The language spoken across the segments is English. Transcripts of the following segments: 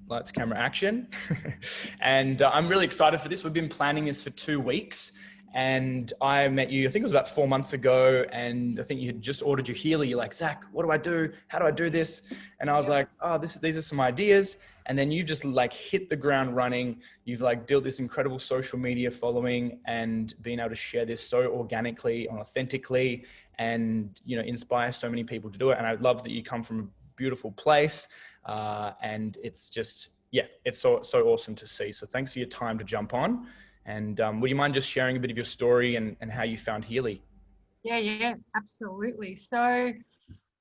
lights, camera, action. And I'm really excited for this. We've been planning this for 2 weeks. And I met you, I think it was about 4 months ago. And I think you had just ordered your Healy. You're like, Zach, what do I do? How do I do this? And I was like, oh, these are some ideas. And then you just like hit the ground running. You've like built this incredible social media following and being able to share this so organically and authentically and, you know, inspire so many people to do it. And I love that you come from a beautiful place. And it's just, yeah, it's so awesome to see. So thanks for your time to jump on. And would you mind just sharing a bit of your story and how you found Healy? Yeah, absolutely. So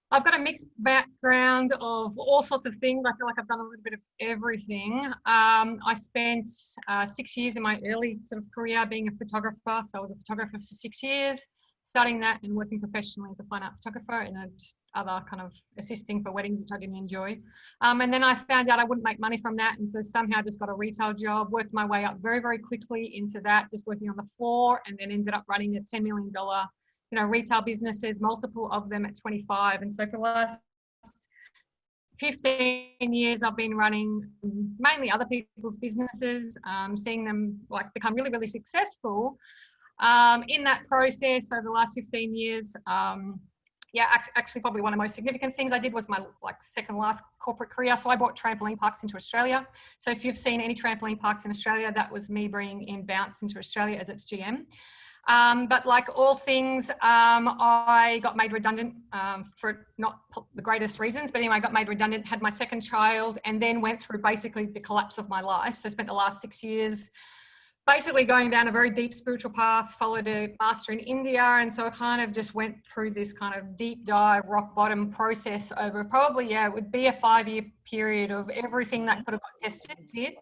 I've got a mixed background of all sorts of things. I feel like I've done a little bit of everything. I spent 6 years in my early sort of career being a photographer. So I was a photographer for 6 years, studying that and working professionally as a fine art photographer and just other kind of assisting for weddings, which I didn't enjoy. And then I found out I wouldn't make money from that. And so somehow just got a retail job, worked my way up very, very quickly into that, just working on the floor, and then ended up running a $10 million, retail businesses, multiple of them at 25. And so for the last 15 years, I've been running mainly other people's businesses, seeing them like become really, really successful. In that process over the last 15 years, actually probably one of the most significant things I did was my second last corporate career. So I brought trampoline parks into Australia. So if you've seen any trampoline parks in Australia, that was me bringing in Bounce into Australia as its GM. But like all things, I got made redundant for not the greatest reasons, but anyway, I got made redundant, had my second child, and then went through basically the collapse of my life. So I spent the last 6 years basically going down a very deep spiritual path, followed a master in India. And so I kind of just went through this kind of deep dive, rock bottom process over probably, it would be a 5-year period of everything that could have got tested.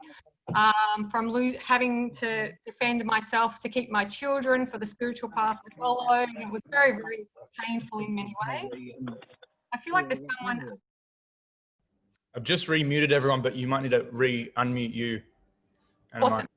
From having to defend myself to keep my children for the spiritual path to follow. And it was very, very painful in many ways. I feel like there's someone. I've just remuted everyone, but you might need to unmute you. Awesome.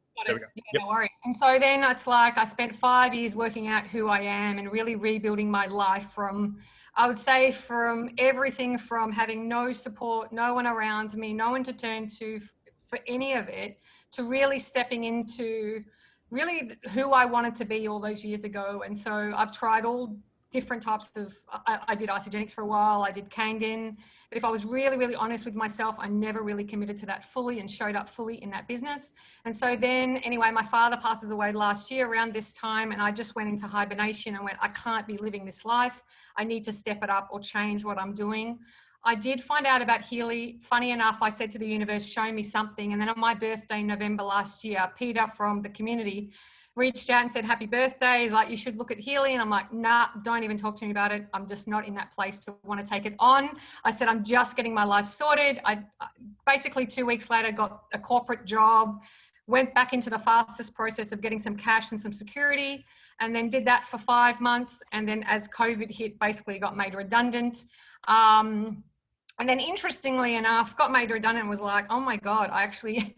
No worries. And so then it's like I spent 5 years working out who I am and really rebuilding my life from, I would say, from everything from having no support, no one around me, no one to turn to for any of it, to really stepping into really who I wanted to be all those years ago. And so I've tried all different types of, I did isogenics for a while, I did Kangen, but if I was really, really honest with myself, I never really committed to that fully and showed up fully in that business. And so then anyway, my father passes away last year around this time, and I just went into hibernation and went, I can't be living this life. I need to step it up or change what I'm doing. I did find out about Healy. Funny enough, I said to the universe, show me something. And then on my birthday in November last year, Peter from the community reached out and said, happy birthday. He's like, you should look at Healy. And I'm like, nah, don't even talk to me about it. I'm just not in that place to want to take it on. I said, I'm just getting my life sorted. I basically 2 weeks later got a corporate job, went back into the fastest process of getting some cash and some security, and then did that for 5 months. And then as COVID hit, basically got made redundant. And then interestingly enough, got made redundant and was like, oh my God, I actually,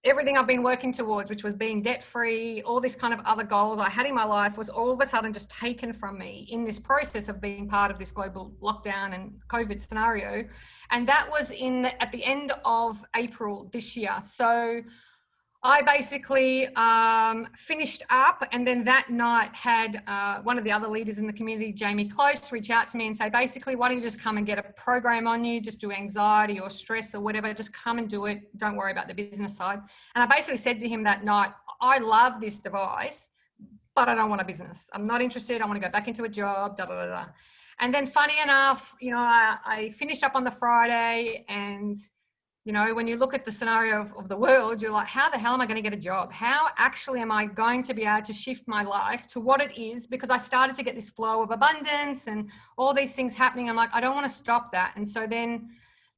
everything I've been working towards, which was being debt-free, all this kind of other goals I had in my life was all of a sudden just taken from me in this process of being part of this global lockdown and COVID scenario. And that was at the end of April this year. So I basically finished up, and then that night had one of the other leaders in the community, Jamie Close, reach out to me and say, basically, why don't you just come and get a program on you, just do anxiety or stress or whatever, just come and do it. Don't worry about the business side. And I basically said to him that night, I love this device, but I don't want a business. I'm not interested. I want to go back into a job, And then funny enough, I finished up on the Friday, and when you look at the scenario of the world, you're like, how the hell am I going to get a job? How actually am I going to be able to shift my life to what it is? Because I started to get this flow of abundance and all these things happening. I'm like, I don't want to stop that. And so then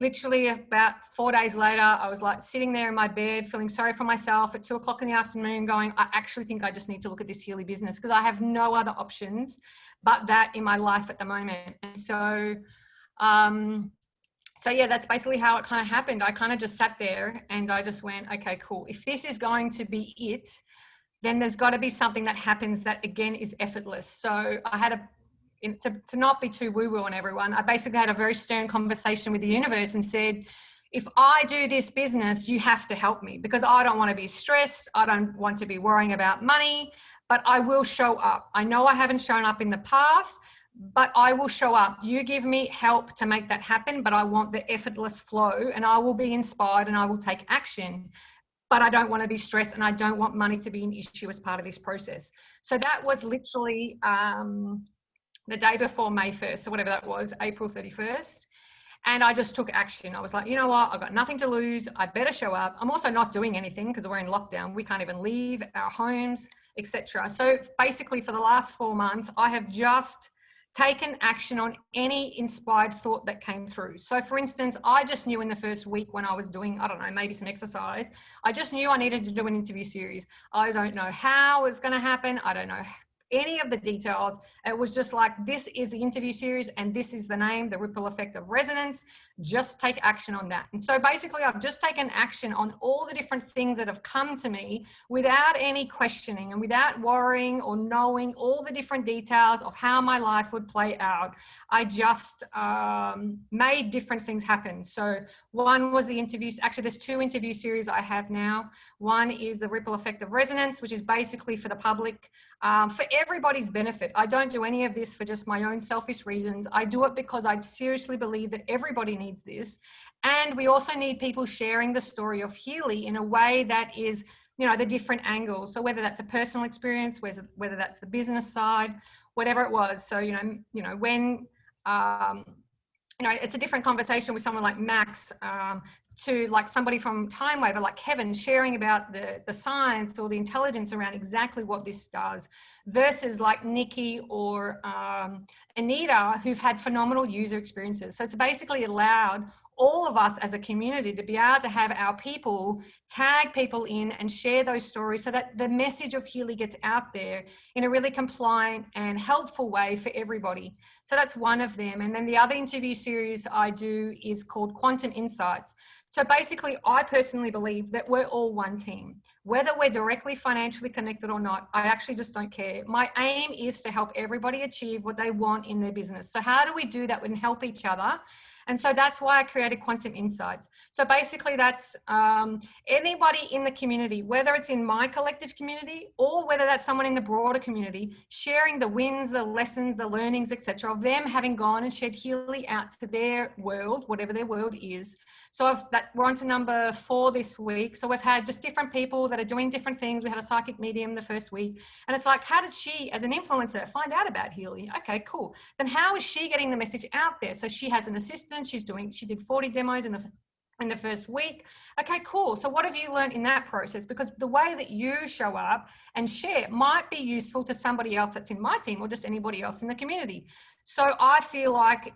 literally about 4 days later, I was like sitting there in my bed, feeling sorry for myself at 2 o'clock in the afternoon going, I actually think I just need to look at this Healy business because I have no other options but that in my life at the moment. And so, So yeah, that's basically how it kind of happened. I kind of just sat there and I just went, okay, cool. If this is going to be it, then there's got to be something that happens that again is effortless. So I had to not be too woo-woo on everyone, I basically had a very stern conversation with the universe and said, if I do this business, you have to help me because I don't want to be stressed. I don't want to be worrying about money, but I will show up. I know I haven't shown up in the past, but I will show up. You give me help to make that happen, but I want the effortless flow, and I will be inspired and I will take action. But I don't want to be stressed, and I don't want money to be an issue as part of this process. So that was literally the day before May 1st, so whatever that was, April 31st. And I just took action. I was like, you know what? I've got nothing to lose. I better show up. I'm also not doing anything because we're in lockdown. We can't even leave our homes, etc. So basically for the last 4 months, I have just taken action on any inspired thought that came through. So for instance, I just knew in the first week when I was doing, I don't know, maybe some exercise, I just knew I needed to do an interview series. I don't know how it's going to happen. I don't know any of the details. It was just like, this is the interview series and this is the name, the ripple effect of resonance. Just take action on that. And so basically I've just taken action on all the different things that have come to me without any questioning and without worrying or knowing all the different details of how my life would play out. I just made different things happen. So one was the interviews. Actually, there's 2 interview series I have now. One is the ripple effect of resonance, which is basically for the public, for everybody's benefit. I don't do any of this for just my own selfish reasons. I do it because I seriously believe that everybody needs this. And we also need people sharing the story of Healy in a way that is, you know, the different angles. So whether that's a personal experience, whether that's the business side, whatever it was. So, you know, when, you know, it's a different conversation with someone like Max, to like somebody from Time Waver, like Kevin, sharing about the science or the intelligence around exactly what this does, versus like Nikki or Anita, who've had phenomenal user experiences. So it's basically allowed all of us as a community to be able to have our people tag people in and share those stories so that the message of Healy gets out there in a really compliant and helpful way for everybody. So that's one of them. And then the other interview series I do is called Quantum Insights. So basically, I personally believe that we're all one team. Whether we're directly financially connected or not, I actually just don't care. My aim is to help everybody achieve what they want in their business. So how do we do that and help each other? And so that's why I created Quantum Insights. So basically that's anybody in the community, whether it's in my collective community or whether that's someone in the broader community, sharing the wins, the lessons, the learnings, etc., of them having gone and shared Healy out to their world, whatever their world is. So we're on to number 4 this week. So we've had just different people that are doing different things. We had a psychic medium the first week. And it's like, how did she, as an influencer, find out about Healy? Okay, cool. Then how is she getting the message out there? So she has an assistant. She did 40 demos in the first week. Okay, cool. So what have you learned in that process? Because the way that you show up and share might be useful to somebody else that's in my team or just anybody else in the community. So I feel like,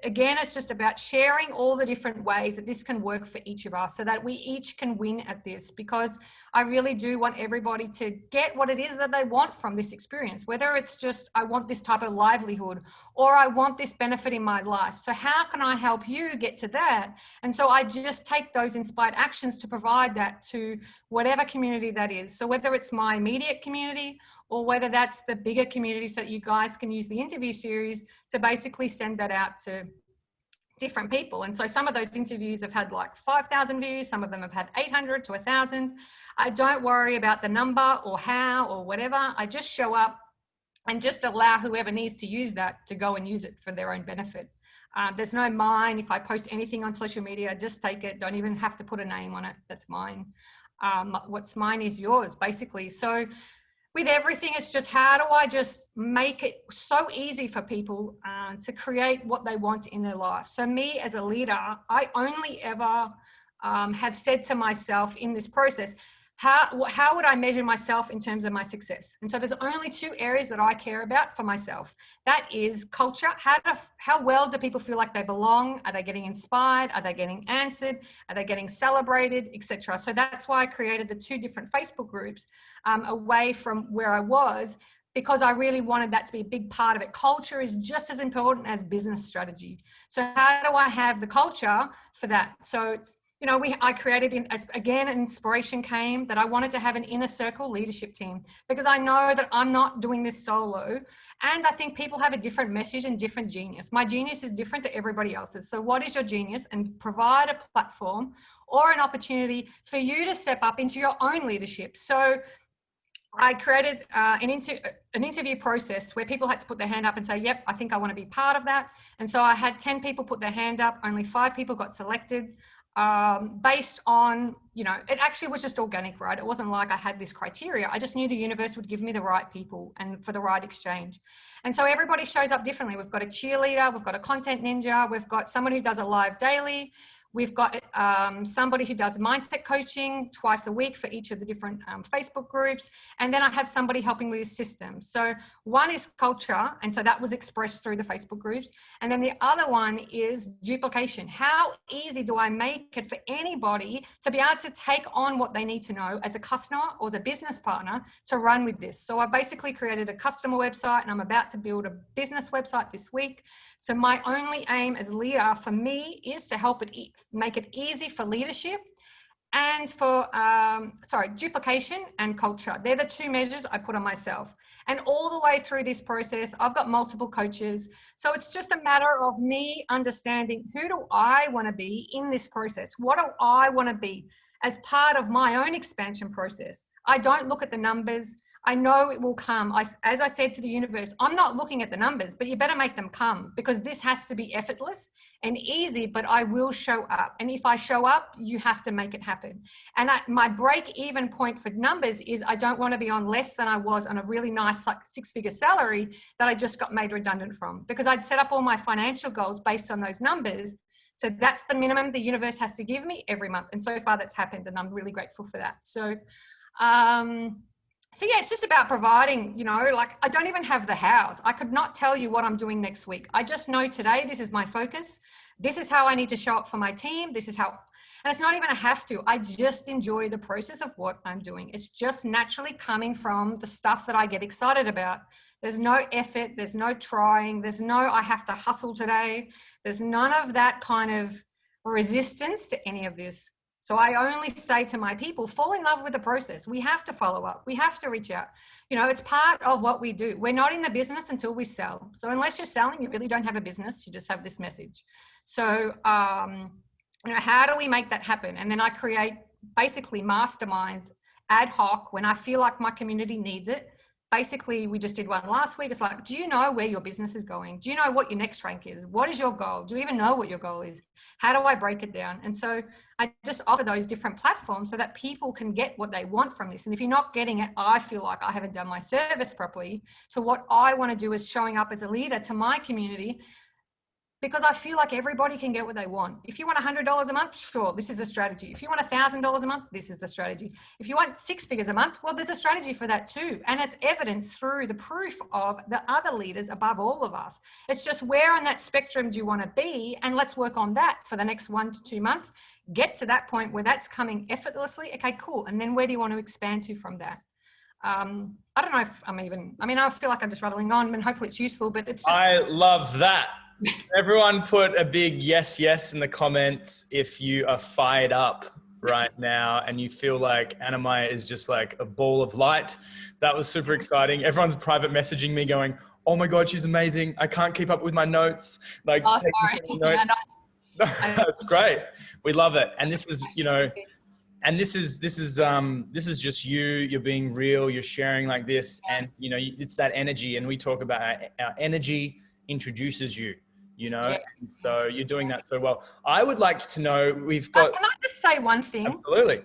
again, it's just about sharing all the different ways that this can work for each of us so that we each can win at this, because I really do want everybody to get what it is that they want from this experience, whether it's just, I want this type of livelihood or I want this benefit in my life. So how can I help you get to that? And so I just take those inspired actions to provide that to whatever community that is. So whether it's my immediate community or whether that's the bigger communities that you guys can use the interview series to basically send that out to different people. And so some of those interviews have had like 5,000 views. Some of them have had 800 to 1,000. I don't worry about the number or how or whatever. I just show up and just allow whoever needs to use that to go and use it for their own benefit. There's no mine. If I post anything on social media, just take it. Don't even have to put a name on it. That's mine. What's mine is yours, basically. So with everything, it's just, how do I just make it so easy for people to create what they want in their life? So me as a leader, I only ever have said to myself in this process, how would I measure myself in terms of my success? And so there's only 2 areas that I care about for myself. That is culture. How well do people feel like they belong? Are they getting inspired? Are they getting answered? Are they getting celebrated, etc.? So that's why I created the 2 different Facebook groups away from where I was, because I really wanted that to be a big part of it. Culture is just as important as business strategy. So how do I have the culture for that? So it's, you know, I created, again, inspiration came that I wanted to have an inner circle leadership team, because I know that I'm not doing this solo. And I think people have a different message and different genius. My genius is different to everybody else's. So what is your genius? And provide a platform or an opportunity for you to step up into your own leadership. So I created an interview process where people had to put their hand up and say, yep, I think I want to be part of that. And so I had 10 people put their hand up. Only 5 people got selected based on, you know, it actually was just organic, right? It wasn't like I had this criteria. I just knew the universe would give me the right people and for the right exchange. And so everybody shows up differently. We've got a cheerleader, we've got a content ninja, we've got someone who does a live daily. We've got somebody who does mindset coaching twice a week for each of the different Facebook groups. And then I have somebody helping with systems. So one is culture. And so that was expressed through the Facebook groups. And then the other one is duplication. How easy do I make it for anybody to be able to take on what they need to know as a customer or as a business partner to run with this? So I basically created a customer website, and I'm about to build a business website this week. So my only aim as leader for me is to help it make it easy for leadership and for, duplication and culture. They're the 2 measures I put on myself. And all the way through this process, I've got multiple coaches. So it's just a matter of me understanding, who do I want to be in this process? What do I want to be as part of my own expansion process? I don't look at the numbers. I know it will come. As I said to the universe, I'm not looking at the numbers, but you better make them come, because this has to be effortless and easy, but I will show up. And if I show up, you have to make it happen. And my break-even point for numbers is I don't want to be on less than I was on a really nice, like, 6-figure salary that I just got made redundant from, because I'd set up all my financial goals based on those numbers. So that's the minimum the universe has to give me every month. And so far that's happened, and I'm really grateful for that. So yeah, it's just about providing, you know, like, I don't even have the house. I could not tell you what I'm doing next week. I just know today, this is my focus. This is how I need to show up for my team. This is how, and it's not even a have to. I just enjoy the process of what I'm doing. It's just naturally coming from the stuff that I get excited about. There's no effort. There's no trying. There's no, I have to hustle today. There's none of that kind of resistance to any of this. So I only say to my people, fall in love with the process. We have to follow up. We have to reach out. You know, it's part of what we do. We're not in the business until we sell. So unless you're selling, you really don't have a business. You just have this message. So, you know, how do we make that happen? And then I create basically masterminds ad hoc when I feel like my community needs it. Basically, we just did one last week. It's like, do you know where your business is going? Do you know what your next rank is? What is your goal? Do you even know what your goal is? How do I break it down? And so I just offer those different platforms so that people can get what they want from this. And if you're not getting it, I feel like I haven't done my service properly. So what I want to do is showing up as a leader to my community, because I feel like everybody can get what they want. If you want $100 a month, sure, this is the strategy. If you want $1,000 a month, this is the strategy. If you want 6 figures a month, well, there's a strategy for that too. And it's evidence through the proof of the other leaders above all of us. It's just, where on that spectrum do you want to be? And let's work on that for the next 1 to 2 months. Get to that point where that's coming effortlessly. Okay, cool. And then where do you want to expand to from that? I don't know if I feel like I'm just rattling on, and hopefully it's useful, but it's just. I love that. Everyone put a big yes in the comments if you are fired up right now and you feel like Annamaya is just like a ball of light. That was super exciting. Everyone's private messaging me going, oh my God, she's amazing. I can't keep up with my notes. Like, that's great. We love it. And this is, you know, and this is just you. You're being real. You're sharing like this, and you know, it's that energy. And we talk about our energy introduces you. You know, and so you're doing that so well. I would like to know, we've got. Can I just say one thing? Absolutely.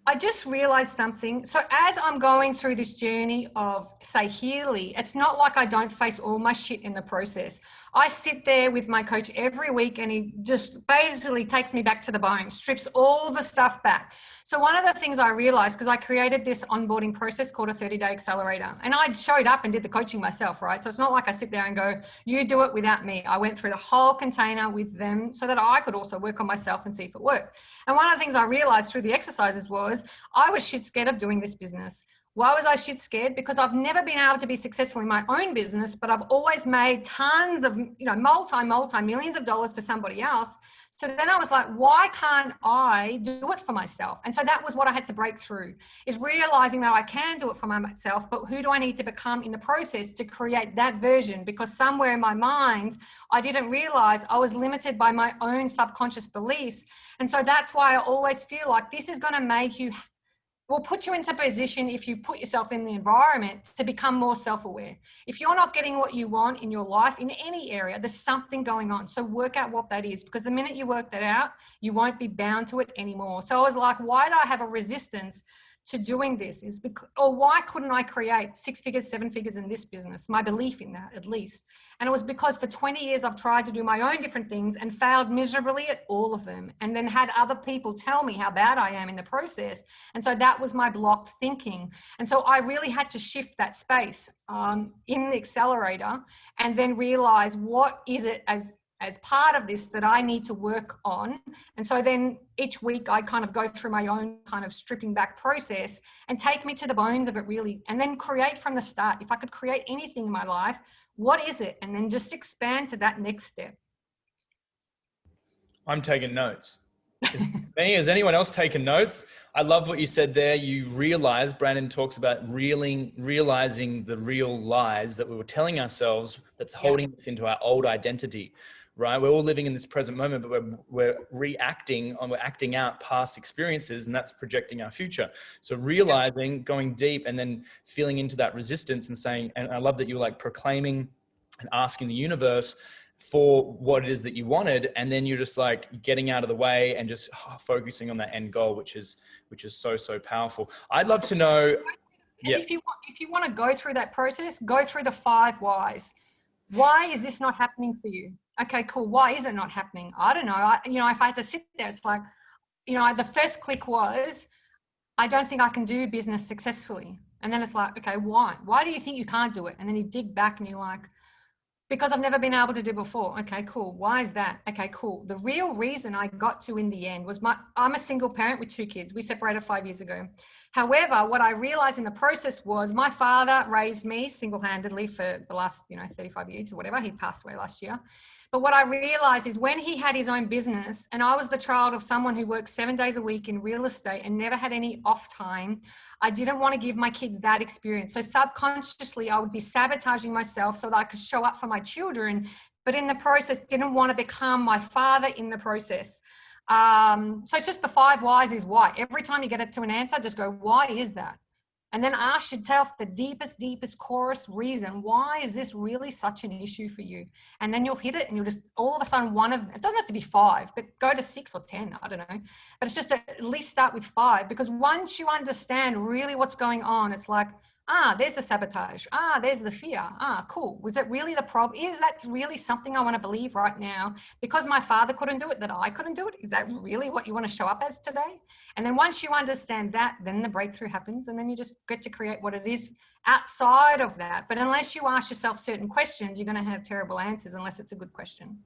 I just realized something. So as I'm going through this journey of, say, Healy, it's not like I don't face all my shit in the process. I sit there with my coach every week, and he just basically takes me back to the bone, strips all the stuff back. So one of the things I realized, because I created this onboarding process called a 30-day accelerator, and I showed up and did the coaching myself, right? So it's not like I sit there and go, you do it without me. I went through the whole container with them so that I could also work on myself and see if it worked. And one of the things I realized through the exercises was I was shit scared of doing this business. Why was I shit scared? Because I've never been able to be successful in my own business, but I've always made tons of, multi millions of dollars for somebody else. So then I was like, why can't I do it for myself? And so that was what I had to break through, is realizing that I can do it for myself, but who do I need to become in the process to create that version? Because somewhere in my mind, I didn't realize I was limited by my own subconscious beliefs. And so that's why I always feel like this is going to make you, will put you into a position, if you put yourself in the environment, to become more self-aware. If you're not getting what you want in your life, in any area, there's something going on. So work out what that is, because the minute you work that out, you won't be bound to it anymore. So I was like, why do I have a resistance to doing this? Is because, or why couldn't I create 6 figures, 7 figures in this business? My belief in that, at least. And it was because for 20 years I've tried to do my own different things and failed miserably at all of them, and then had other people tell me how bad I am in the process. And so that was my blocked thinking. And so I really had to shift that space in the accelerator, and then realize, what is it as part of this that I need to work on. And so then each week I kind of go through my own kind of stripping back process and take me to the bones of it, really, and then create from the start. If I could create anything in my life, what is it? And then just expand to that next step. I'm taking notes. Has anyone else taken notes? I love what you said there. You realize, Brandon talks about realizing the real lies that we were telling ourselves that's holding us into our old identity, right? We're all living in this present moment, but we're acting out past experiences, and that's projecting our future. So realizing, going deep, and then feeling into that resistance and saying, and I love that you're like proclaiming and asking the universe for what it is that you wanted, and then you're just like getting out of the way and just focusing on that end goal, which is so powerful. I'd love to know. If you want to go through that process, go through the 5 whys. Why is this not happening for you? Okay, cool. Why is it not happening? I don't know. If I had to sit there, it's like, the first click was, I don't think I can do business successfully. And then it's like, okay, why? Why do you think you can't do it? And then you dig back and you're like, because I've never been able to do before. Okay, cool. Why is that? Okay, cool. The real reason I got to in the end was I'm a single parent with 2 kids. We separated 5 years ago. However, what I realized in the process was my father raised me single-handedly for the last, 35 years or whatever. He passed away last year. But what I realized is when he had his own business, and I was the child of someone who worked 7 days a week in real estate and never had any off time, I didn't want to give my kids that experience. So subconsciously, I would be sabotaging myself so that I could show up for my children, but in the process, didn't want to become my father in the process. So it's just the 5 whys is why. Every time you get it to an answer, just go, why is that? And then ask yourself the deepest, chorus reason. Why is this really such an issue for you? And then you'll hit it, and you'll just all of a sudden it doesn't have to be 5, but go to 6 or 10, I don't know. But it's just at least start with 5, because once you understand really what's going on, it's like, there's the sabotage. There's the fear. Cool. Was it really the problem? Is that really something I want to believe right now? Because my father couldn't do it, that I couldn't do it? Is that really what you want to show up as today? And then once you understand that, then the breakthrough happens, and then you just get to create what it is outside of that. But unless you ask yourself certain questions, you're going to have terrible answers unless it's a good question.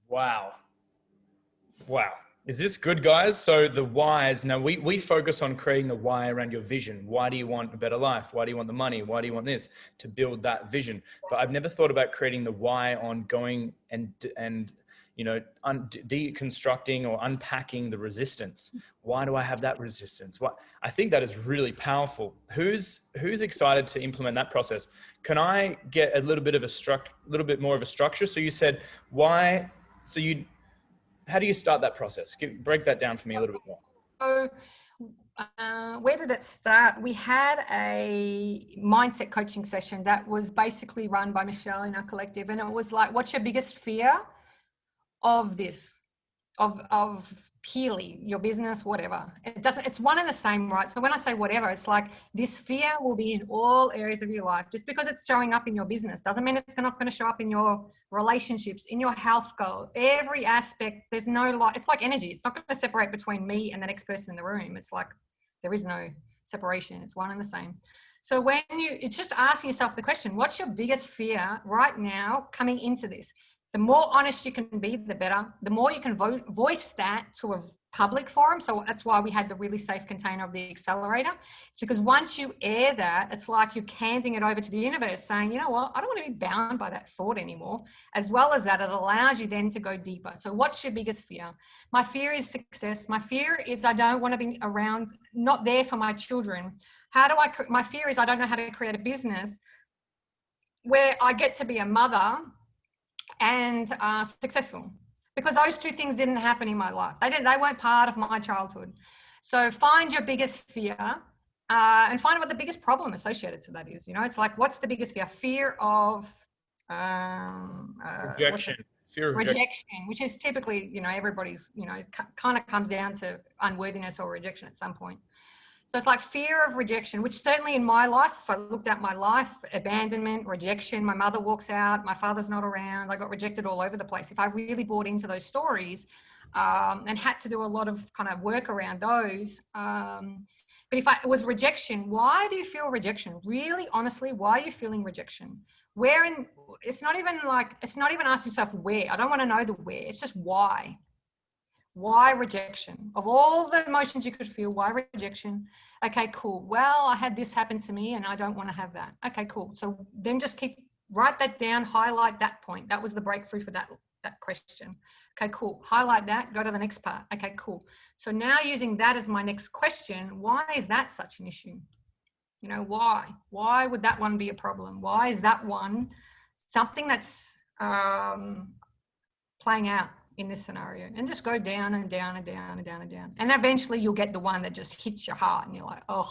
Wow. Is this good, guys? So the whys, now we focus on creating the why around your vision. Why do you want a better life? Why do you want the money? Why do you want this? To build that vision. But I've never thought about creating the why on going and deconstructing or unpacking the resistance. Why do I have that resistance? I think that is really powerful. Who's excited to implement that process? Can I get a little bit more of a structure? So you said why, how do you start that process? Break that down for me a little bit more. So where did it start? We had a mindset coaching session that was basically run by Michelle in our collective. And it was like, what's your biggest fear of this, of Healy, your business, whatever. It's one and the same, right? So when I say whatever, it's like this fear will be in all areas of your life. Just because it's showing up in your business doesn't mean it's not going to show up in your relationships, in your health goal, every aspect. There's no it's like energy. It's not going to separate between me and the next person in the room. It's like there is no separation. It's one and the same. So it's just asking yourself the question, what's your biggest fear right now coming into this? The more honest you can be, the better. The more you can voice that to a public forum. So that's why we had the really safe container of the accelerator. It's because once you air that, it's like you're handing it over to the universe saying, you know what, I don't want to be bound by that thought anymore. As well as that, it allows you then to go deeper. So what's your biggest fear? My fear is success. My fear is I don't want to be around, not there for my children. My fear is I don't know how to create a business where I get to be a mother and successful, because those two things didn't happen in my life. They weren't part of my childhood. So find your biggest fear and find out what the biggest problem associated to that is. You know, it's like, what's the biggest fear? Fear of rejection. Fear of rejection, which is typically, you know, everybody's, you know, it kind of comes down to unworthiness or rejection at some point. So it's like fear of rejection, which certainly in my life, if I looked at my life, abandonment, rejection, my mother walks out, my father's not around, I got rejected all over the place. If I really bought into those stories and had to do a lot of kind of work around those. But if it was rejection, why do you feel rejection? Really, honestly, why are you feeling rejection? It's not even asking yourself where. I don't want to know the where. It's just why. Why rejection? Of all the emotions you could feel, why rejection? Okay, cool. Well, I had this happen to me and I don't want to have that. Okay, cool. So then just write that down, highlight that point. That was the breakthrough for that question. Okay, cool. Highlight that, go to the next part. Okay, cool. So now using that as my next question, why is that such an issue? You know, why? Why would that one be a problem? Why is that one something that's playing out in this scenario? And just go down and down and down and down and down. And eventually you'll get the one that just hits your heart and you're like, oh,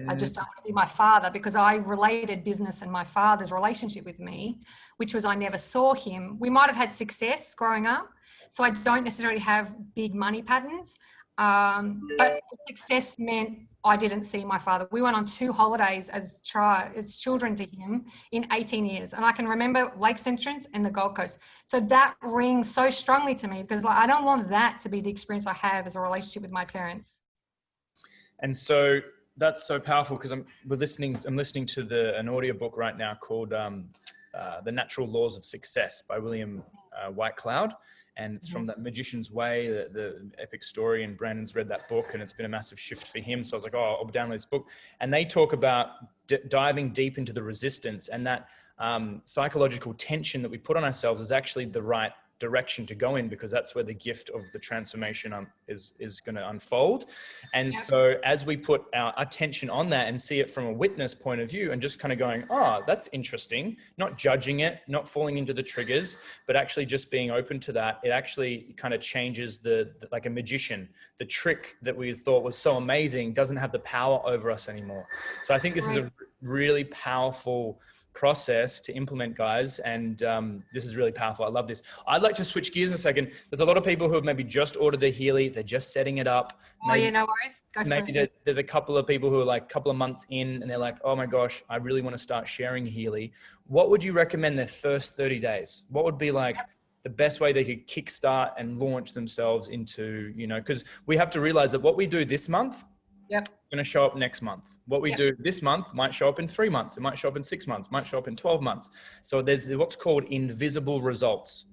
I just don't want to be my father, because I related business and my father's relationship with me, which was I never saw him. We might have had success growing up, so I don't necessarily have big money patterns. But success meant I didn't see my father. We went on 2 holidays as children to him in 18 years. And I can remember Lakes Entrance and the Gold Coast. So that rings so strongly to me, because I don't want that to be the experience I have as a relationship with my parents. And so that's so powerful, because I'm listening to an audiobook right now called The Natural Laws of Success by William Whitecloud. And it's from that Magician's Way, the epic story. And Brandon's read that book and it's been a massive shift for him. So I was like, oh, I'll download this book. And they talk about diving deep into the resistance, and that psychological tension that we put on ourselves is actually the right direction to go in, because that's where the gift of the transformation is going to unfold. And so as we put our attention on that and see it from a witness point of view and just kind of going, oh, that's interesting, not judging it, not falling into the triggers, but actually just being open to that, it actually kind of changes like a magician. The trick that we thought was so amazing doesn't have the power over us anymore. So I think this is a really powerful process to implement, guys, and this is really powerful. I love this. I'd like to switch gears a second. There's a lot of people who have maybe just ordered their Healy, they're just setting it up. Maybe, no worries. Go for it. There's a couple of people who are like a couple of months in and they're like, oh my gosh, I really want to start sharing Healy. What would you recommend their first 30 days? What would be like the best way they could kickstart and launch themselves into, you know, because we have to realize that what we do this month, it's going to show up next month. What we do this month might show up in 3 months. It might show up in 6 months, might show up in 12 months. So there's what's called invisible results.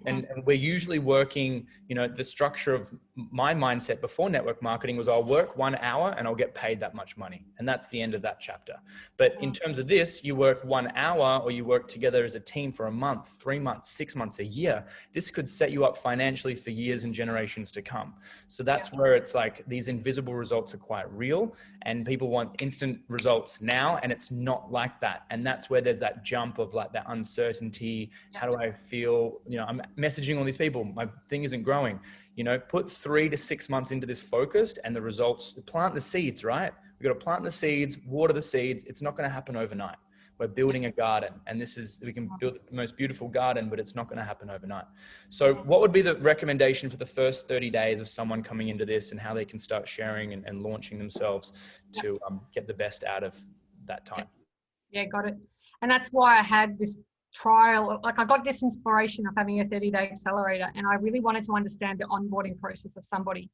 And we're usually working, you know, the structure of my mindset before network marketing was I'll work 1 hour and I'll get paid that much money. And that's the end of that chapter. But in terms of this, you work 1 hour or you work together as a team for a month, 3 months, 6 months, a year. This could set you up financially for years and generations to come. So that's where it's like these invisible results are quite real and people want instant results now. And it's not like that. And that's where there's that jump of like that uncertainty. How do I feel? You know, I'm messaging all these people, my thing isn't growing. You know, put 3 to 6 months into this focused and the results, plant the seeds, right? We've got to plant the seeds, water the seeds. It's not going to happen overnight. We're building a garden, and we can build the most beautiful garden, but it's not going to happen overnight. So what would be the recommendation for the first 30 days of someone coming into this and how they can start sharing and launching themselves to get the best out of that time? Yeah, got it. And that's why I had this trial. Like I got this inspiration of having a 30-day accelerator, and I really wanted to understand the onboarding process of somebody.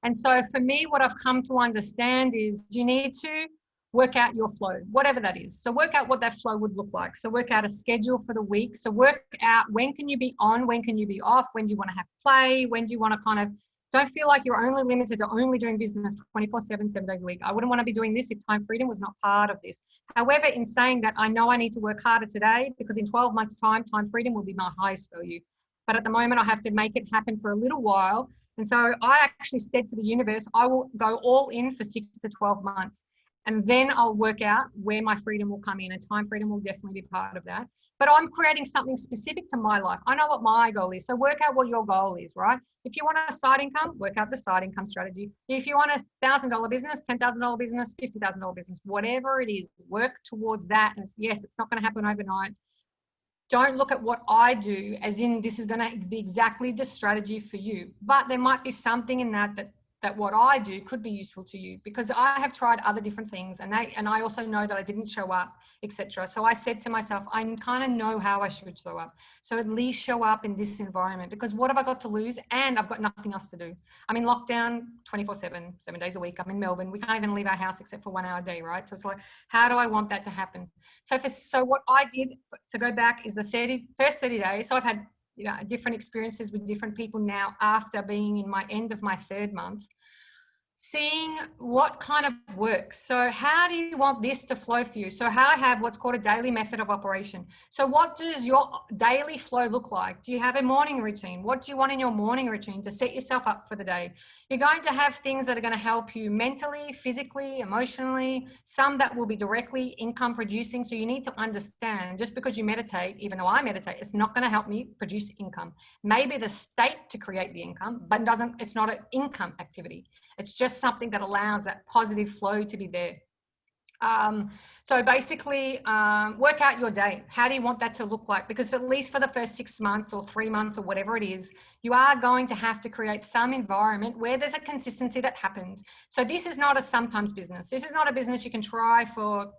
And so for me, what I've come to understand is you need to work out your flow, whatever that is. So work out what that flow would look like. So work out a schedule for the week. So work out when can you be on, when can you be off, when do you want to have play, when do you want to kind of, don't feel like you're only limited to only doing business 24/7, 7 days a week. I wouldn't want to be doing this if time freedom was not part of this. However, in saying that, I know I need to work harder today because in 12 months time freedom will be my highest value. But at the moment I have to make it happen for a little while. And so I actually said to the universe, I will go all in for 6 to 12 months. And then I'll work out where my freedom will come in, and time freedom will definitely be part of that. But I'm creating something specific to my life. I know what my goal is. So work out what your goal is, right? If you want a side income, work out the side income strategy. If you want a $1,000 business, $10,000 business, $50,000 business, whatever it is, work towards that. And yes, it's not going to happen overnight. Don't look at what I do as in this is going to be exactly the strategy for you. But there might be something in that what I do could be useful to you, because I have tried other different things and I also know that I didn't show up, etc. So I said to myself, I kind of know how I should show up. So at least show up in this environment, because what have I got to lose? And I've got nothing else to do. I'm in lockdown 24/7, 7 days a week. I'm in Melbourne. We can't even leave our house except for 1 hour a day, right? So it's like, how do I want that to happen? So what I did to go back is the first 30 days. So I've had different experiences with different people now after being in my end of my 3rd month, seeing what kind of works. So how do you want this to flow for you? So how I have what's called a daily method of operation. So what does your daily flow look like? Do you have a morning routine? What do you want in your morning routine to set yourself up for the day? You're going to have things that are going to help you mentally, physically, emotionally, some that will be directly income producing. So you need to understand, just because you meditate, even though I meditate, it's not going to help me produce income. Maybe the state to create the income, but it's not an income activity. It's just something that allows that positive flow to be there. So basically, work out your day. How do you want that to look like? Because at least for the first 6 months or 3 months or whatever it is, you are going to have to create some environment where there's a consistency that happens. So this is not a sometimes business. This is not a business you can try for,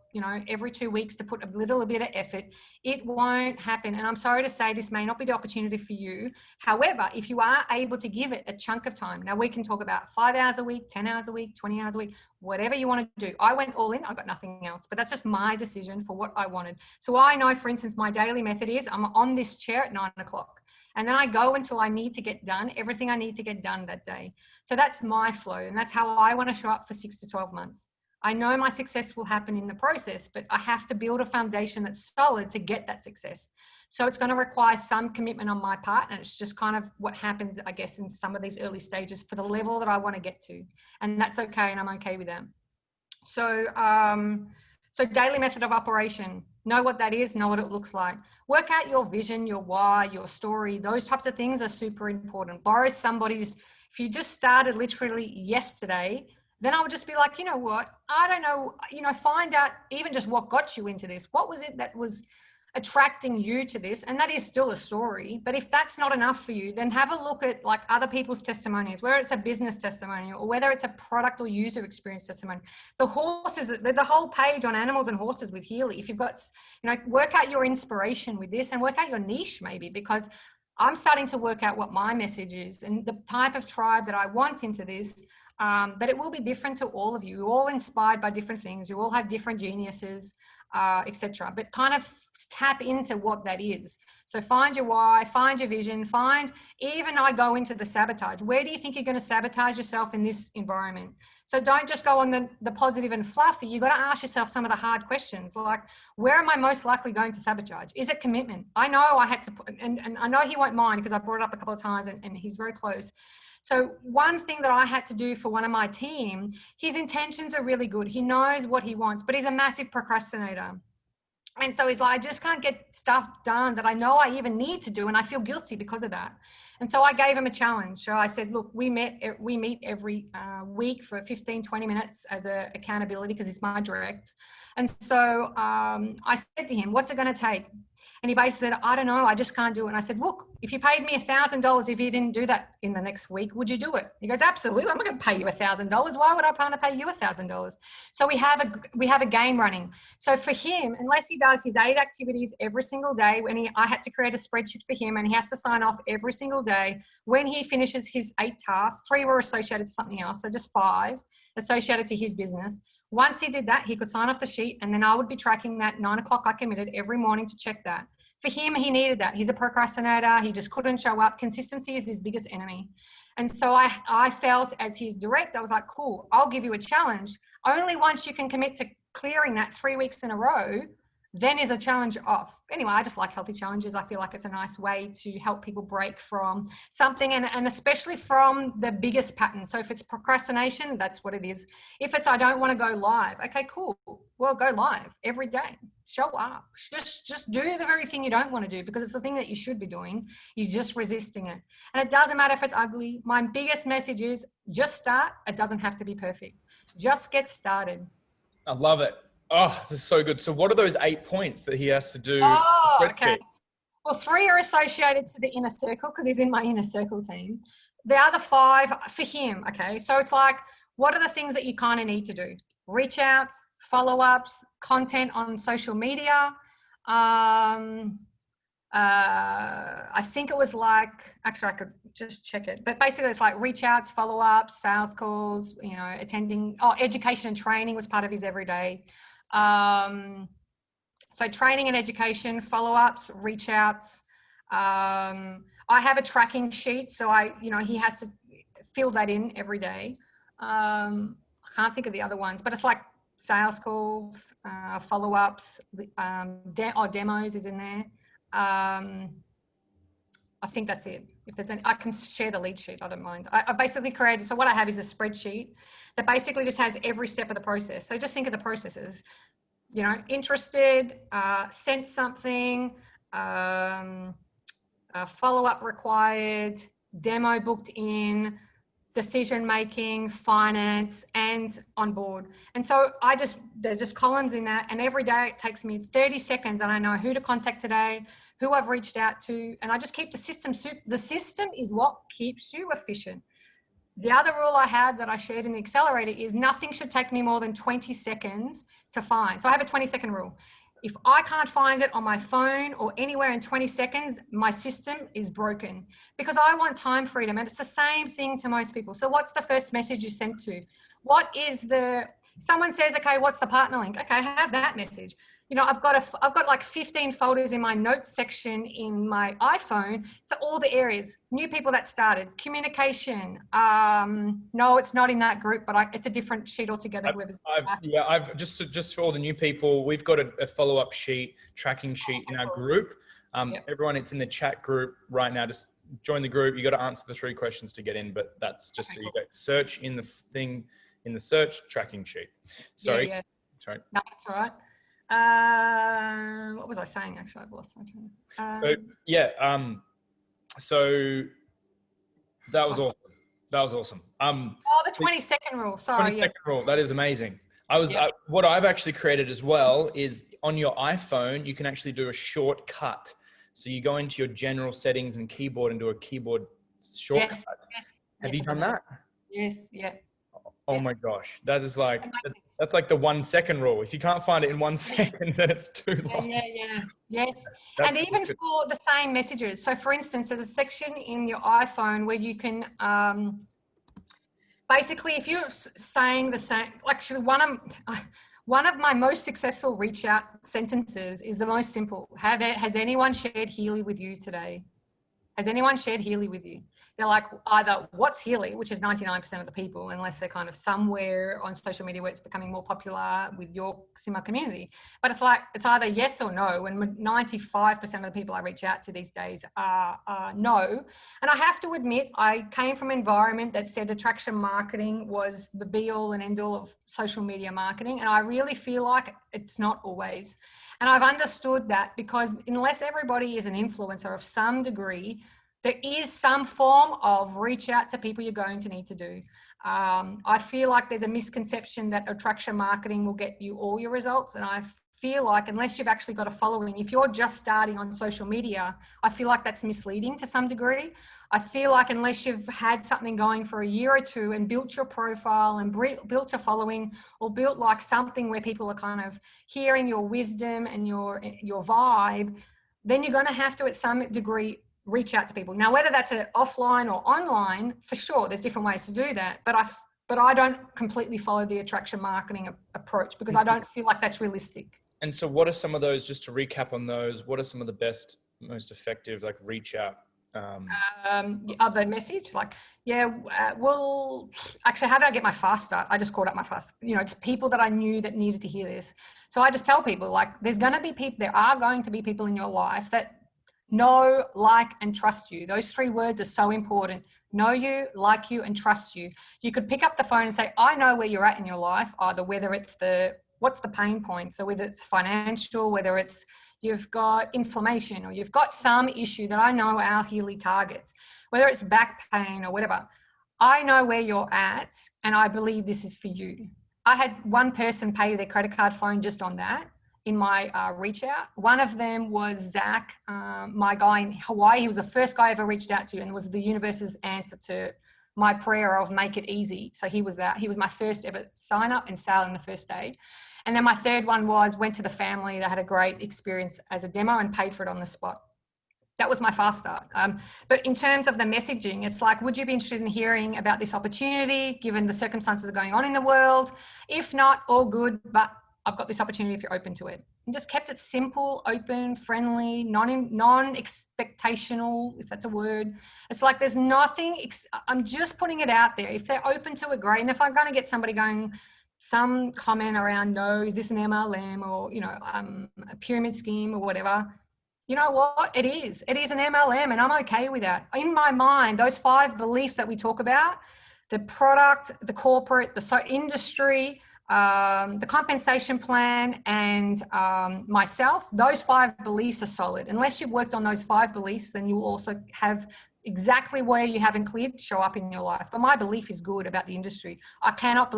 every 2 weeks to put a little bit of effort. It won't happen. And I'm sorry to say this may not be the opportunity for you. However, if you are able to give it a chunk of time, now we can talk about 5 hours a week, 10 hours a week, 20 hours a week, whatever you want to do. I went all in, I got nothing else, but that's just my decision for what I wanted. So I know, for instance, my daily method is I'm on this chair at 9 o'clock. And then I go until I need to get done everything I need to get done that day. So that's my flow. And that's how I want to show up for 6 to 12 months. I know my success will happen in the process, but I have to build a foundation that's solid to get that success. So it's going to require some commitment on my part. And it's just kind of what happens, I guess, in some of these early stages for the level that I want to get to. And that's okay. And I'm okay with that. So daily method of operation, know what that is, know what it looks like. Work out your vision, your why, your story. Those types of things are super important. Borrow somebody's. If you just started literally yesterday, then I would just be like, you know what? I don't know, find out even just what got you into this. What was it that was attracting you to this? And that is still a story. But if that's not enough for you, then have a look at like other people's testimonies, whether it's a business testimony or whether it's a product or user experience testimony. The horses, there's a whole page on animals and horses with Healy. If you've got, work out your inspiration with this and work out your niche maybe, because I'm starting to work out what my message is and the type of tribe that I want into this. But it will be different to all of you. You're all inspired by different things. You all have different geniuses, etc. But kind of tap into what that is. So find your why, find your vision, even I go into the sabotage. Where do you think you're going to sabotage yourself in this environment? So don't just go on the positive and fluffy. You got to ask yourself some of the hard questions, like, where am I most likely going to sabotage? Is it commitment? I know I had to put, and I know he won't mind because I brought it up a couple of times and he's very close. So one thing that I had to do for one of my team, his intentions are really good. He knows what he wants, but he's a massive procrastinator. And so he's like, I just can't get stuff done that I know I even need to do. And I feel guilty because of that. And so I gave him a challenge. So I said, look, we meet every week for 15, 20 minutes as a accountability because it's my direct. And so I said to him, what's it going to take? And he basically said, I don't know, I just can't do it. And I said, look, if you paid me $1,000, if you didn't do that in the next week, would you do it? He goes, absolutely. I'm not going to pay you $1,000. Why would I plan to pay you $1,000? So we have a game running. So for him, unless he does his 8 activities every single day, I had to create a spreadsheet for him and he has to sign off every single day. When he finishes his 8 tasks, 3 were associated to something else. So just 5 associated to his business. Once he did that, he could sign off the sheet, and then I would be tracking that 9 o'clock I committed every morning to check that. For him, he needed that. He's a procrastinator. He just couldn't show up. Consistency is his biggest enemy. And so I felt, as his director, I was like, cool, I'll give you a challenge. Only once you can commit to clearing that 3 weeks in a row, then is a challenge off. Anyway, I just like healthy challenges. I feel like it's a nice way to help people break from something, and especially from the biggest pattern. So if it's procrastination, that's what it is. If it's I don't want to go live, okay, cool. Well, go live every day. Show up. Just do the very thing you don't want to do, because it's the thing that you should be doing. You're just resisting it. And it doesn't matter if it's ugly. My biggest message is just start. It doesn't have to be perfect. Just get started. I love it. Oh, this is so good. So what are those 8 points that he has to do? Oh, okay. Well, 3 are associated to the inner circle because he's in my inner circle team. The other 5 for him, okay? So it's like, what are the things that you kind of need to do? Reach outs, follow-ups, content on social media. I think it was like, actually I could just check it, but basically it's like reach outs, follow-ups, sales calls, you know, attending, education and training was part of his everyday. So training and education, follow-ups, reach outs. I have a tracking sheet, so he has to fill that in every day. I can't think of the other ones, but it's like sales calls, follow-ups, demos is in there. I think that's it. If there's any, I can share the lead sheet. I don't mind. I basically created, so what I have is a spreadsheet that basically just has every step of the process. So just think of the processes, you know, interested, sent something, follow-up required, demo booked in, decision-making, finance, and on board. And so there's just columns in that, and every day it takes me 30 seconds and I know who to contact today, who I've reached out to, and I just keep the system. The system is what keeps you efficient. The other rule I had that I shared in the accelerator is nothing should take me more than 20 seconds to find. So I have a 20-second rule. If I can't find it on my phone or anywhere in 20 seconds, my system is broken, because I want time freedom. And it's the same thing to most people. So what's the first message you sent to? Someone says, okay, what's the partner link? Okay, I have that message. You know, I've got like 15 folders in my notes section in my iPhone for all the areas. New people that started, communication. No, it's not in that group, but it's a different sheet altogether. I've just for all the new people, we've got a follow-up sheet, tracking sheet in our group. Everyone, it's in the chat group right now. Just join the group. You got to answer the 3 questions to get in, but that's just so you go search in the thing, in the search tracking sheet. Sorry. Sorry. No, that's all right. What was I saying? Actually, I've lost my train. So that was awesome. That was awesome. The 20-second rule. Sorry. 20-second rule. That is amazing. What I've actually created as well is on your iPhone, you can actually do a shortcut. So you go into your general settings and keyboard and do a keyboard shortcut. Yes. Have you done that? Yes. Yeah. Oh my gosh. That is like, that's like the 1 second rule. If you can't find it in 1 second, then it's too long. Yeah. Yes. And even for the same messages. So for instance, there's a section in your iPhone where you can, basically, if you're saying the same, actually one of my most successful reach out sentences is the most simple. Has anyone shared Healy with you today? Has anyone shared Healy with you? They're like, either what's Healy, which is 99% of the people, unless they're kind of somewhere on social media where it's becoming more popular with your similar community. But it's like, it's either yes or no. And 95% of the people I reach out to these days are no. And I have to admit, I came from an environment that said attraction marketing was the be all and end all of social media marketing. And I really feel like it's not always. And I've understood that because unless everybody is an influencer of some degree, there is some form of reach out to people you're going to need to do. I feel like there's a misconception that attraction marketing will get you all your results. And I feel like unless you've actually got a following, if you're just starting on social media, I feel like that's misleading to some degree. I feel like unless you've had something going for a year or two and built your profile and built a following, or built like something where people are kind of hearing your wisdom and your vibe, then you're going to have to, at some degree, reach out to people. Now, whether that's offline or online, for sure, there's different ways to do that. But but I don't completely follow the attraction marketing approach because I don't feel like that's realistic. And so what are some of those, just to recap on those, what are some of the best, most effective, like reach out? The other message, like, well, actually, how did I get my fast start? I just called up my fast, it's people that I knew that needed to hear this. So I just tell people, like, there are going to be people in your life that know, like, and trust you. Those 3 words are so important. Know you, like you, and trust you. You could pick up the phone and say, I know where you're at in your life, either whether it's what's the pain point? So whether it's financial, whether it's you've got inflammation, or you've got some issue that I know our Healy targets, whether it's back pain or whatever. I know where you're at, and I believe this is for you. I had one person pay their credit card phone just on that in my reach out. One of them was Zach, my guy in Hawaii. He was the first guy I ever reached out to, and was the universe's answer to my prayer of make it easy. So he was that. He was my first ever sign up and sale in the first day. And then my third one went to the family that had a great experience as a demo and paid for it on the spot. That was my fast start. But in terms of the messaging, it's like, would you be interested in hearing about this opportunity, given the circumstances that are going on in the world? If not, all good, but I've got this opportunity if you're open to it. And just kept it simple, open, friendly, non-expectational, if that's a word. It's like there's nothing, I'm just putting it out there. If they're open to it, great. And if I'm going to get somebody going, some comment around, no, is this an MLM or, a pyramid scheme or whatever, you know what? It is an MLM, and I'm okay with that. In my mind, those 5 beliefs that we talk about, the product, the corporate, the industry, the compensation plan, and myself, those 5 beliefs are solid. Unless you've worked on those 5 beliefs, then you'll also have exactly where you haven't cleared show up in your life. But my belief is good about the industry. I cannot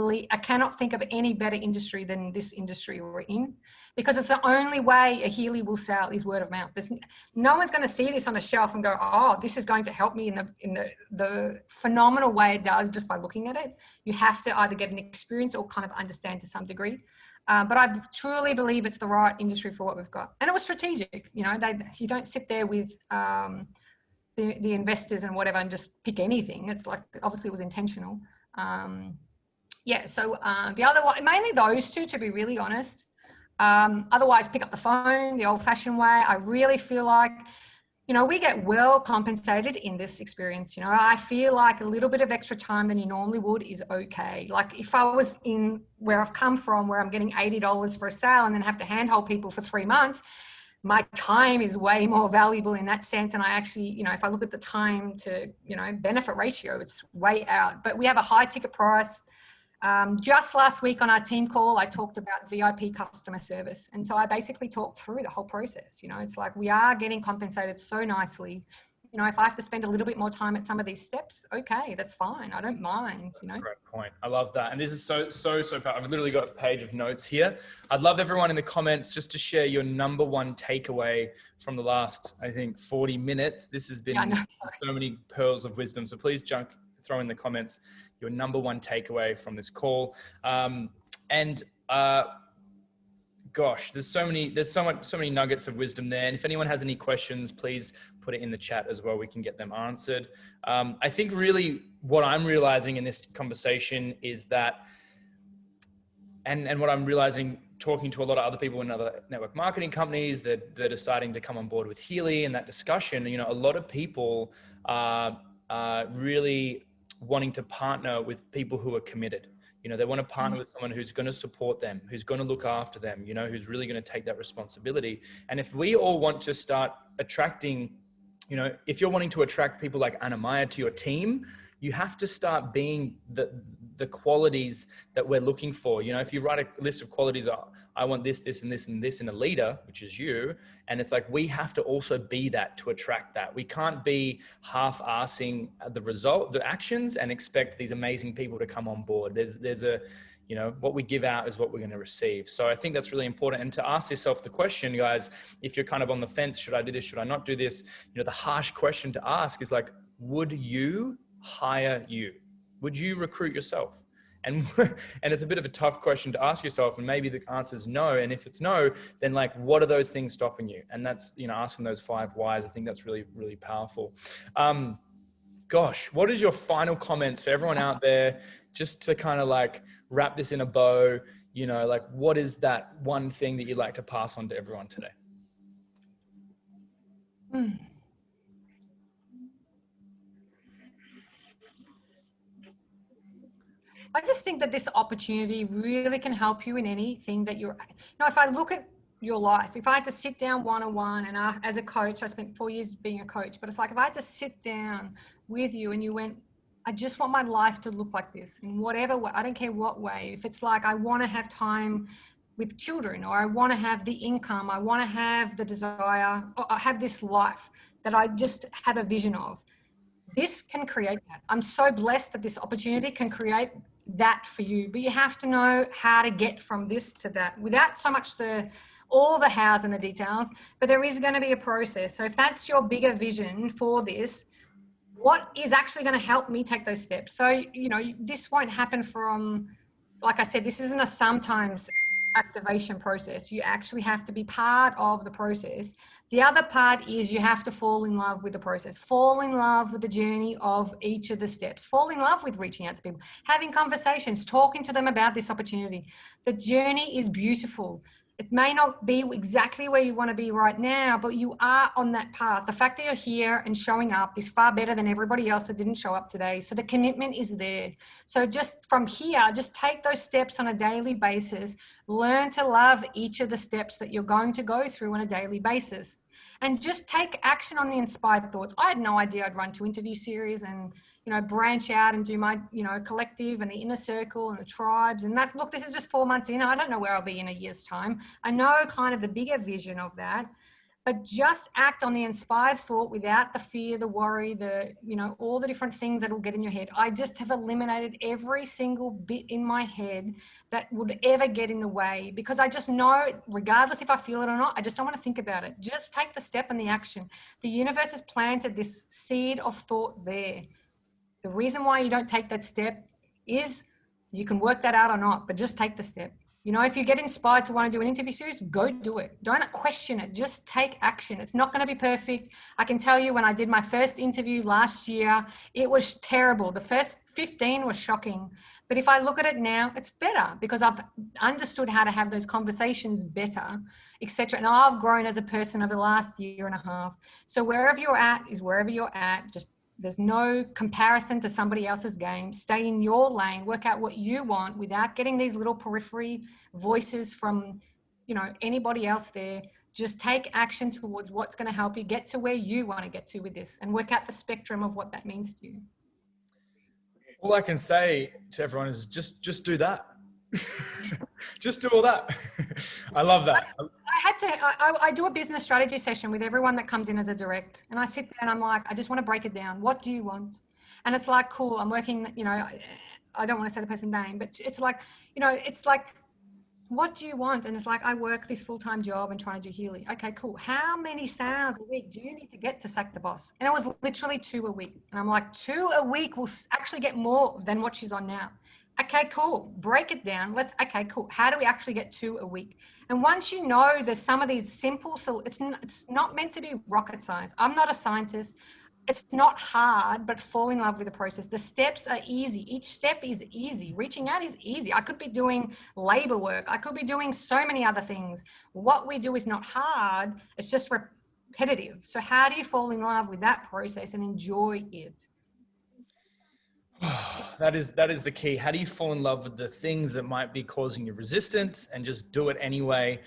think of any better industry than this industry we're in, because it's the only way a Healy will sell is word of mouth. No one's going to see this on a shelf and go, oh, this is going to help me in the phenomenal way it does just by looking at it. You have to either get an experience or kind of understand to some degree. But I truly believe it's the right industry for what we've got. And it was strategic. You don't sit there with the investors and whatever and just pick anything. It's like, obviously it was intentional. So the other one, mainly those 2, to be really honest. Otherwise, pick up the phone the old fashioned way. I really feel like, we get well compensated in this experience. I feel like a little bit of extra time than you normally would is okay. Like if I was in where I've come from, where I'm getting $80 for a sale and then have to handhold people for 3 months, my time is way more valuable in that sense. And I actually, if I look at the time to, benefit ratio, it's way out. But we have a high ticket price. Just last week on our team call, I talked about VIP customer service. And so I basically talked through the whole process. It's like we are getting compensated so nicely. If I have to spend a little bit more time at some of these steps, okay, that's fine. I don't mind. That's a great point. I love that. And this is so powerful. I've literally got a page of notes here. I'd love everyone in the comments just to share your number 1 takeaway from the last, I think, 40 minutes. This has been so many pearls of wisdom. So please throw in the comments your number 1 takeaway from this call. Gosh, there's so many nuggets of wisdom there. And if anyone has any questions, please put it in the chat as well. We can get them answered. I think really what I'm realizing in this conversation is that, and what I'm realizing talking to a lot of other people in other network marketing companies that are deciding to come on board with Healy and that discussion, a lot of people are really wanting to partner with people who are committed. They want to partner with someone who's going to support them, who's going to look after them, who's really going to take that responsibility. And if we all want to start attracting, if you're wanting to attract people like Annamaya to your team, you have to start being the qualities that we're looking for. If you write a list of qualities, I want this, this, and this, and this in a leader, which is you. And it's like, we have to also be that to attract that. We can't be half-assing the actions and expect these amazing people to come on board. There's a, what we give out is what we're going to receive. So I think that's really important. And to ask yourself the question, guys, if you're kind of on the fence, should I do this? Should I not do this? The harsh question to ask is like, would you hire you? Would you recruit yourself? And it's a bit of a tough question to ask yourself, and maybe the answer is no. And if it's no, then like, what are those things stopping you? And that's, asking those 5 whys. I think that's really, really powerful. Gosh, what is your final comments for everyone out there just to kind of like wrap this in a bow, you know, like what is that one thing that you'd like to pass on to everyone today? I just think that this opportunity really can help you in anything that you're, if I look at your life, if I had to sit down one-on-one and as a coach, I spent 4 years being a coach, but it's like, if I had to sit down with you and you went, I just want my life to look like this in whatever way, I don't care what way. If it's like, I want to have time with children, or I want to have the income, I want to have the desire, or I have this life that I just have a vision of. This can create that. I'm so blessed that this opportunity can create that for you, but you have to know how to get from this to that without so much all the hows and the details, but there is going to be a process. So if that's your bigger vision for this, what is actually going to help me take those steps? So, you know, this won't happen from, like I said, this isn't a sometimes activation process. You actually have to be part of the process. The other part is you have to fall in love with the process, fall in love with the journey of each of the steps, fall in love with reaching out to people, having conversations, talking to them about this opportunity. The journey is beautiful. It may not be exactly where you want to be right now, but you are on that path. The fact that you're here and showing up is far better than everybody else that didn't show up today. So the commitment is there. So just from here, just take those steps on a daily basis. Learn to love each of the steps that you're going to go through on a daily basis. And just take action on the inspired thoughts. I had no idea I'd run 2 interview series and, you know, branch out and do my, you know, collective and the inner circle and the tribes. And that, look, this is just 4 months in. I don't know where I'll be in a year's time. I know kind of the bigger vision of that, but just act on the inspired thought without the fear, the worry, the, you know, all the different things that will get in your head. I just have eliminated every single bit in my head that would ever get in the way, because I just know, regardless if I feel it or not, I just don't want to think about it. Just take the step and the action. The universe has planted this seed of thought there. The reason why you don't take that step is you can work that out or not, but just take the step. You know, if you get inspired to want to do an interview series, go do it. Don't question it. Just take action. It's not going to be perfect. I can tell you, when I did my first interview last year, it was terrible. The first 15 was shocking. But if I look at it now, it's better because I've understood how to have those conversations better, etc. And I've grown as a person over the last year and a half. So wherever you're at is wherever you're at. Just there's no comparison to somebody else's game. Stay in your lane, work out what you want without getting these little periphery voices from, you know, anybody else there. Just take action towards what's going to help you get to where you want to get to with this, and work out the spectrum of what that means to you. All I can say to everyone is just do that. Just do all that. I love that. I do a business strategy session with everyone that comes in as a direct, and I sit there and I'm like, I just want to break it down. What do you want? And it's like, cool, I'm working, you know, I don't want to say the person's name, but it's like, you know, it's like, what do you want? And it's like, I work this full-time job and trying to do Healy. Okay, cool. How many sales a week do you need to get to sack the boss? And it was literally 2 a week. And I'm like, 2 a week will actually get more than what she's on now. Okay, cool. Break it down. Okay, cool. How do we actually get 2 a week? And once you know there's some of these simple, so it's not meant to be rocket science. I'm not a scientist. It's not hard, but fall in love with the process. The steps are easy. Each step is easy. Reaching out is easy. I could be doing labor work. I could be doing so many other things. What we do is not hard. It's just repetitive. So how do you fall in love with that process and enjoy it? That is the key. How do you fall in love with the things that might be causing you resistance and just do it anyway?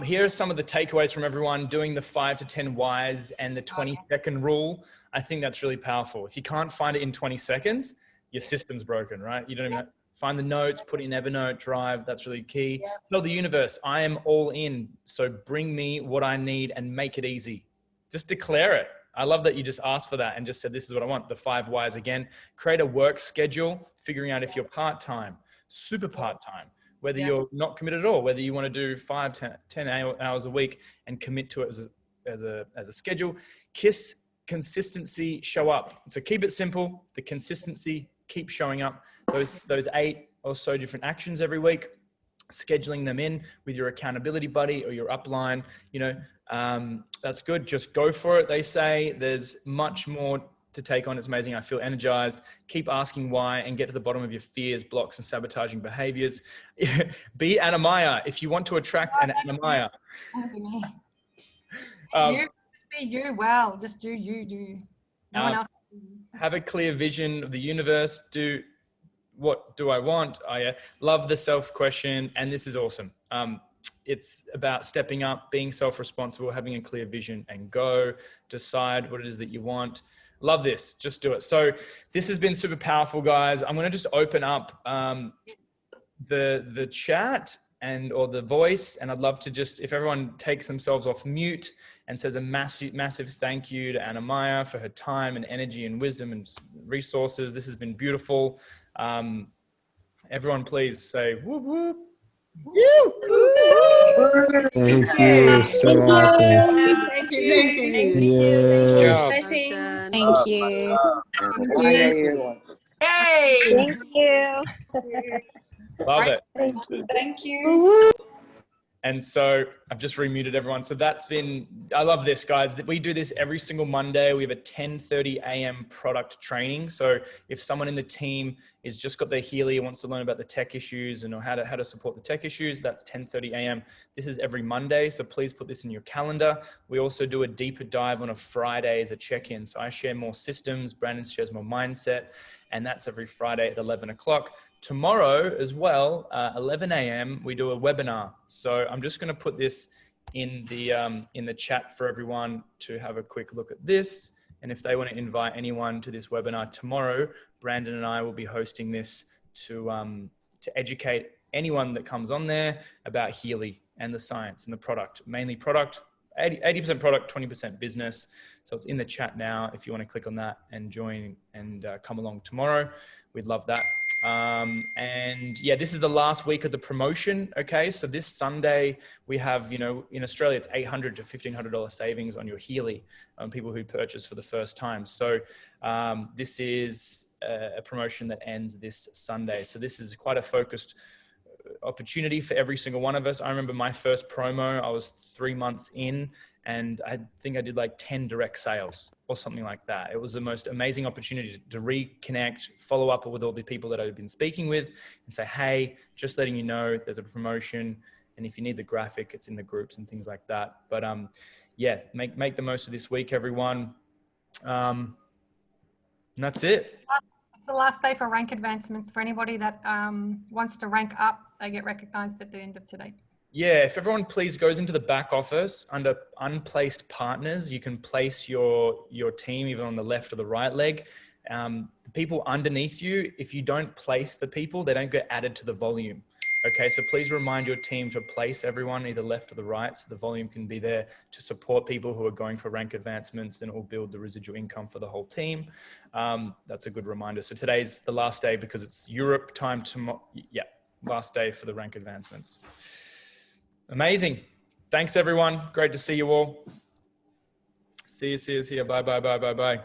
Here are some of the takeaways from everyone doing the 5 to 10 whys and the 20-second rule. I think that's really powerful. If you can't find it in 20 seconds, your system's broken, right? You don't even find the notes, put it in Evernote, Drive. That's really key. Tell the universe, I am all in. So bring me what I need and make it easy. Just declare it. I love that you just asked for that and just said, this is what I want. The 5 whys again. Create a work schedule, figuring out if you're part-time, super part-time, whether you're not committed at all, whether you want to do 5, 10 hours a week and commit to it as a schedule. Consistency, show up. So keep it simple. The consistency, keep showing up. Those 8 or so different actions every week, scheduling them in with your accountability buddy or your upline, you know, that's good. Just go for it. They say there's much more to take on. It's amazing. I feel energized. Keep asking why and get to the bottom of your fears, blocks, and sabotaging behaviors. Be Annamaya if you want to attract an Annamaya. You just be you. Well, just do you. No one else. Have a clear vision of the universe. What do I want? I love the self question, and this is awesome. It's about stepping up, being self-responsible, having a clear vision, and go decide what it is that you want. Love this. Just do it. So this has been super powerful, guys. I'm going to just open up the chat or the voice, and I'd love to just, if everyone takes themselves off mute and says a massive thank you to Annamaya for her time and energy and wisdom and resources. This has been beautiful. Everyone please say whoop whoop. Thank you. So awesome. Thank you. Yeah. Thank you. Yay! Thank you. Love it. Thank you. And so I've just remuted everyone. So I love this, guys. We do this every single Monday. We have a 10:30 a.m. product training. So if someone in the team is just got their Healy and wants to learn about the tech issues and how to support the tech issues, that's 10:30 a.m. This is every Monday. So please put this in your calendar. We also do a deeper dive on a Friday as a check-in. So I share more systems. Brandon shares more mindset. And that's every Friday at 11 o'clock. Tomorrow as well, 11 a.m., we do a webinar. So I'm just going to put this in the chat for everyone to have a quick look at this. And if they want to invite anyone to this webinar tomorrow, Brandon and I will be hosting this to educate anyone that comes on there about Healy and the science and the product, mainly product, 80% product, 20% business. So it's in the chat now. If you want to click on that and join and come along tomorrow, we'd love that. And yeah, this is the last week of the promotion. Okay. So this Sunday we have, in Australia, it's $800 to $1,500 savings on your Healy on people who purchase for the first time. So, this is a promotion that ends this Sunday. So this is quite a focused opportunity for every single one of us. I remember my first promo, I was 3 months in and I think I did like 10 direct sales or something like that. It was the most amazing opportunity to reconnect, follow up with all the people that I've been speaking with and say, hey, just letting you know there's a promotion. And if you need the graphic, it's in the groups and things like that. But yeah, make the most of this week, everyone. And that's it. It's the last day for rank advancements. For anybody that wants to rank up, they get recognized at the end of today. Yeah, if everyone please goes into the back office under unplaced partners, you can place your team either on the left or the right leg. The people underneath you, if you don't place the people, they don't get added to the volume. Okay, so please remind your team to place everyone either left or the right so the volume can be there to support people who are going for rank advancements, and it will build the residual income for the whole team. That's a good reminder. So today's the last day because it's Europe time tomorrow. Yeah, last day for the rank advancements. Amazing. Thanks, everyone. Great to see you all. See you. Bye.